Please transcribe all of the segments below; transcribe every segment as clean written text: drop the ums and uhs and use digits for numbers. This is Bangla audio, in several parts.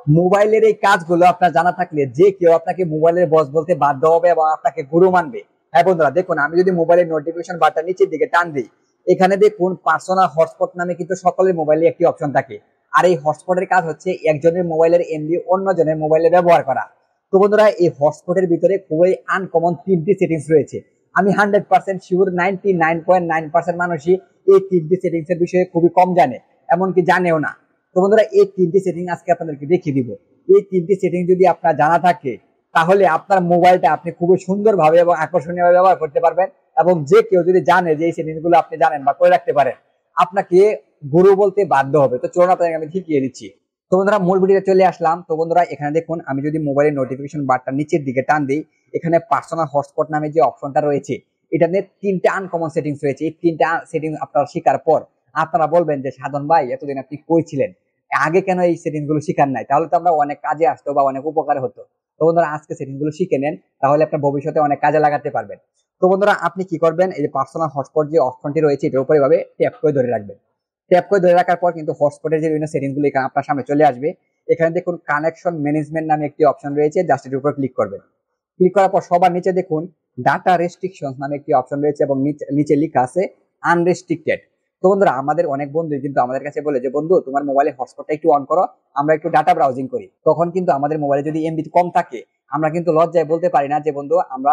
মোবাইলের এই কাজগুলো আপনার জানা থাকলে যে কেউ আপনাকে মোবাইলের বস বলতে বাধ্য হবে এবং আপনাকে গুরু মানবে। হ্যাঁ বন্ধুরা, দেখুন আমি যদি মোবাইলের নোটিফিকেশন বারটা নিচের দিকে টান দিই, এখানে দেখুন পার্সোনাল হটস্পট নামে কিন্তু সকলের মোবাইলে একটি অপশন থাকে। আর এই হটস্পটের কাজ হচ্ছে একজনের মোবাইলের এমবি অন্যজনের মোবাইলে ব্যবহার করা। তো বন্ধুরা, এই হটস্পটের ভিতরে খুবই আনকমন তিনটি সেটিংস রয়েছে। আমি 100% শিওর 99.9% মানুষই এই তিনটি সেটিংস এর বিষয়ে খুবই কম জানে, এমনকি জানেও না। তো বন্ধুরা, এই তিনটি সেটিং আজকে আপনাদেরকে দেখিয়ে দিব। এই তিনটি সেটিং যদি আপনার জানা থাকে, তাহলে আপনার মোবাইলটা আপনি খুবই সুন্দরভাবে এবং আকর্ষণীয়ভাবে ব্যবহার করতে পারবেন। এবং যে কেউ যদি জানে যে এই সেটিং গুলো আপনি জানেন বা করে রাখতে পারেন, আপনাকে গুরু বলতে বাধ্য হবে। তো চলুন আপনাকে আমি শিখিয়ে দিচ্ছি। তো বন্ধুরা, মূল ভিডিওতে চলে আসলাম। তো বন্ধুরা, এখানে দেখুন আমি যদি মোবাইলের নোটিফিকেশন বারটা নিচের দিকে টান দিই, এখানে পার্সোনাল হটস্পট নামে যে অপশনটা রয়েছে, এটা নিয়ে তিনটা আনকমন সেটিংস রয়েছে। এই তিনটা সেটিং আপনারা শেখার পর আপনারা বলবেন যে সাধন ভাই, এতদিন আপনি কই ছিলেন, আগে কেন এই সেটিংস গুলো শিখার নাই? তাহলে তো আমরা অনেক কাজে আসতো বা অনেক উপকার হতো। তো বন্ধুরা, আজকে সেটিংস গুলো শিখে নেন, তাহলে আপনার ভবিষ্যতে অনেক কাজে লাগাতে পারবেন। তো বন্ধুরা, আপনি কি করবেন, এই যে পার্সোনাল হটস্পট যে অপশনটি রয়েছে, এটার উপরে এভাবে ট্যাপ করে ধরে রাখবেন। ট্যাপ করে ধরে রাখার পর কিন্তু হটস্পটের যে বিভিন্ন সেটিংস গুলো এখানে আপনার সামনে চলে আসবে। এখানে দেখুন কানেকশন ম্যানেজমেন্ট নামে একটি অপশন রয়েছে, জাস্ট এর উপর ক্লিক করবেন। ক্লিক করার পর সবার নিচে দেখুন ডাটা রেস্ট্রিকশন নামে একটি অপশন রয়েছে এবং নিচে লেখা আছে আনরেস্ট্রিক্টেড। তো বন্ধুরা, আমাদের অনেক বন্ধু কিন্তু আমাদের কাছে বলে যে বন্ধু, তোমার মোবাইলে হটস্পটটা একটু অন করো, আমরা একটু ডাটা ব্রাউজিং করি। তখন কিন্তু আমাদের মোবাইলে যদি এমবি কম থাকে, আমরা কিন্তু লজ্জায় বলতে পারি না যে বন্ধু আমরা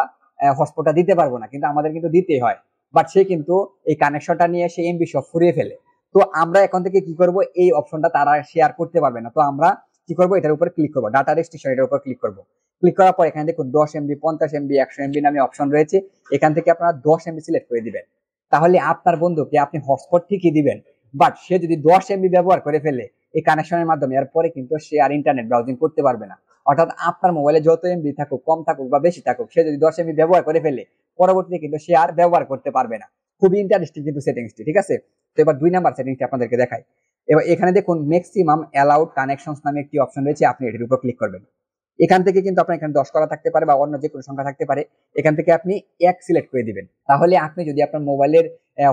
হটস্পটটা দিতে পারবো না, কিন্তু আমাদের কিন্তু দিতেই হয়। বাট সে কিন্তু এই কানেকশনটা নিয়ে সে এমবি সব ফুরিয়ে ফেলে। তো আমরা এখন থেকে কি করব, এই অপশনটা তারা শেয়ার করতে পারবে না। তো আমরা কি করবো, এটার উপর ক্লিক করবো, ডাটা রেস্ট্রিকশন, এটার উপর ক্লিক করবো। ক্লিক করার পর এখানে দেখুন 10 MB, 50 MB, 100 MB নামে অপশন রয়েছে। এখান থেকে আপনারা 10 MB সিলেক্ট করে দিবেন। তাহলে আপনার বন্ধুকে আপনি হটস্পট ঠিকই দিবেন, বাট সে যদি 10 MB ব্যবহার করে ফেলে এই কানেকশনের মাধ্যমে, এরপরে কিন্তু সে আর ইন্টারনেট ব্রাউজিং করতে পারবে না। অর্থাৎ আপনার মোবাইলে যত এমবি থাকুক, কম থাকুক বা বেশি থাকুক, সে যদি 10 MB ব্যবহার করে ফেলে, পরবর্তীতে কিন্তু সে আর ব্যবহার করতে পারবে না। খুবই ইন্টারেস্টিং কিন্তু সেটিংসটি, ঠিক আছে? তো এবার 2 নাম্বার সেটিংসটি আপনাদেরকে দেখাই। এবার এখানে দেখুন ম্যাক্সিমাম অ্যালাউড কানেকশনস নামে একটি অপশন রয়েছে, আপনি এটির উপর ক্লিক করবেন। এখান থেকে কিন্তু আপনার এখানে 10 করা থাকতে পারে বা অন্য যে কোনো সংখ্যা থাকতে পারে। এখান থেকে আপনি 1 সিলেক্ট করে দিবেন। তাহলে আপনি যদি আপনার মোবাইলের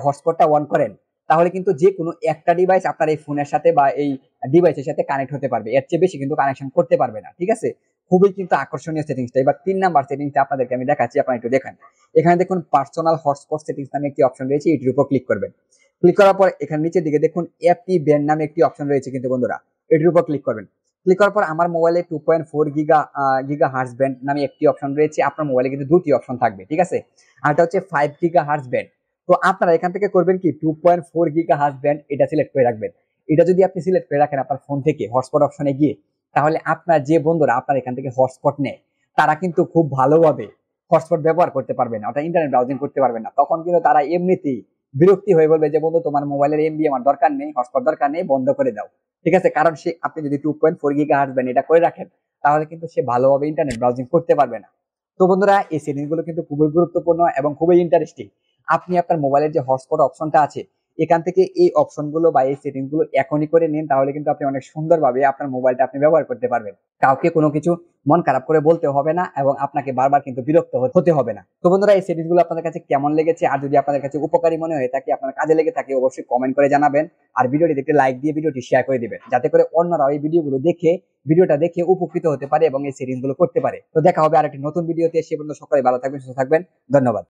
হটস্পটটা অন করেন, তাহলে কিন্তু যে কোনো একটা ডিভাইস আপনার এই ফোনের সাথে বা এই ডিভাইসের সাথে কানেক্ট হতে পারবে, এর চেয়ে বেশি কিন্তু কানেকশন করতে পারবে না, ঠিক আছে? খুবই কিন্তু আকর্ষণীয় সেটিংসটা। এবার 3 নাম্বার সেটিংসটা আপনাদেরকে আমি দেখাচ্ছি, আপনারা একটু দেখেন। এখানে দেখুন পার্সোনাল হটস্পট সেটিংস নামে একটি অপশন রয়েছে, এটির উপর ক্লিক করবেন। ক্লিক করার পর এখানে নিচের দিকে দেখুন এপি ব্যান্ড নামে একটি অপশন রয়েছে কিন্তু বন্ধুরা, এটির উপর ক্লিক করবেন। ক্লিক করার পর আমার মোবাইলে 2.4 গিগা হার্টজ ব্যান্ড নামে একটি অপশন রয়েছে। আপনার মোবাইলে কিন্তু দুটি অপশন থাকবে, ঠিক আছে? আরটা হচ্ছে 5 গিগা হার্টজ ব্যান্ড। তো আপনারা এখান থেকে করবেন কি, 2.4 গিগা হার্টজ ব্যান্ড এটা সিলেক্ট করে রাখবেন। এটা যদি আপনি সিলেক্ট করে রাখেন আপনার ফোন থেকে হটস্পট অপশনে গিয়ে, তাহলে আপনার যে বন্ধুরা আপনার এখান থেকে হটস্পট নেয়, তারা কিন্তু খুব ভালোভাবে হটস্পট ব্যবহার করতে পারবে না, ওটা ইন্টারনেট ব্রাউজিং করতে পারবে না। তখন কিন্তু তারা এমনিতেই বিরক্তি হয়ে বলবে যে বন্ধু, তোমার মোবাইলের এমবি আমার দরকার নেই, হটস্পট দরকার নেই, বন্ধ করে দাও, ঠিক আছে? কারণ সে আপনি যদি 2.4 গিগা হার্টজ ব্যান্ড এটা করে রাখেন, তাহলে কিন্তু সে ভালোভাবে ইন্টারনেট ব্রাউজিং করতে পারবে না। তো বন্ধুরা, এই সেটিংস গুলো কিন্তু খুবই গুরুত্বপূর্ণ এবং খুবই ইন্টারেস্টিং। আপনি আপনার মোবাইলের যে হটস্পট অপশনটা আছে, এখান থেকে এই অপশন গুলো বা এই সেটিংস গুলো এখনই করে নিন, তাহলে কিন্তু আপনি অনেক সুন্দরভাবে আপনার মোবাইলটা আপনি ব্যবহার করতে পারবেন। কাউকে কোনো কিছু মন খারাপ করে বলতে হবে না এবং আপনাকে বারবার কিন্তু বিরক্ত হতে হবে না। তো বন্ধুরা, এই সেটিংস গুলো আপনাদের কাছে কেমন লেগেছে, আর যদি আপনাদের কাছে উপকারী মনে হয়ে থাকে, আপনার কাজে লেগে থাকে, অবশ্যই কমেন্ট করে জানাবেন। আর ভিডিওটি দেখতে লাইক দিয়ে ভিডিওটি শেয়ার করে দিবেন, যাতে করে অন্যরাও এই ভিডিওটা দেখে উপকৃত হতে পারে এবং এই সেটিংস গুলো করতে পারে। তো দেখা হবে আরেকটি নতুন ভিডিওতে। সে পর্যন্ত সকলে ভালো থাকবেন, সুস্থ থাকবেন। ধন্যবাদ।